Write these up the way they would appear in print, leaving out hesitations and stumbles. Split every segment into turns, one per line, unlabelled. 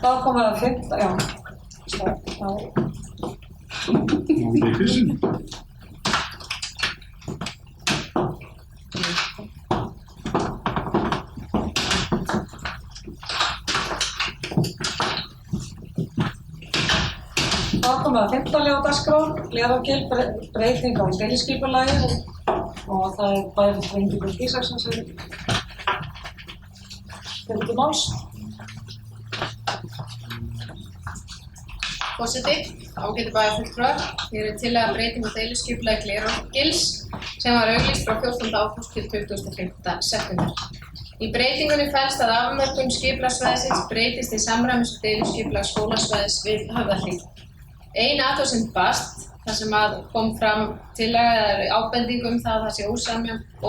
Þá komum við að 15, já. Þá komum við að 15 liða á dagskrá, Glerárgil, breyting á deiliskipulagi og það bæði Ingibjörg Ísaksson sem tekur til máls.
Forseti, ágætu bæjarfulltrúar, hér tillaga breyting á deiliskipulagi Glerárgils sem var auglýst frá 14. ágúst til 25. september. Í breytingunni felst að afmörkun skipulagssvæðisins breytist í samræmis við deiliskipulag skólasvæðis við Höfðahlíð. Ein athugasemd barst þar sem að kom fram tillaga eða ábending það að það sé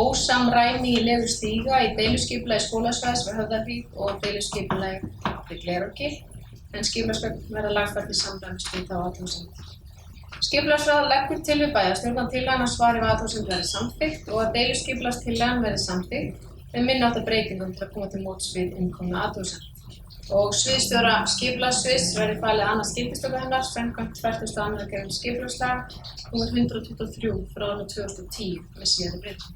ósamræmi í legu stíga í deiliskipulagi skólasvæðis við Höfðahlíð og deiliskipulagi við Glerárgil, en skipulagsgögn verða lagfærð í samræmis við þá athugasemd. Skipulagsráð leggur til við bæjarstjórn að tillagan á svari við athugasemd verði samþykkt og að deiliskipulagstillagan verði samþykkt með minniháttar breytingum til að koma til móts við innkomna athugasemd. Og sviðsstjóra skipulagssviðs verði falið annað gildistöku hennar samkvæmt 42. grein skipulagslaga nr. 123 frá árinu 2010 með síðari breytingum.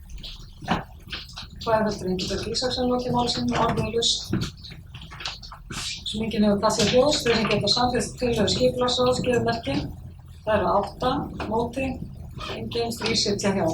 Bæjarfulltrúi Ingibjörg Ísaksson lokið máli sínu orðalaus. Sem enginn hefur passið hljóðs, þegar ég geta samþykkt tillögu skipulagsráðs gefur merki. Það eru 8 móti, enginn 3 sitja hjá.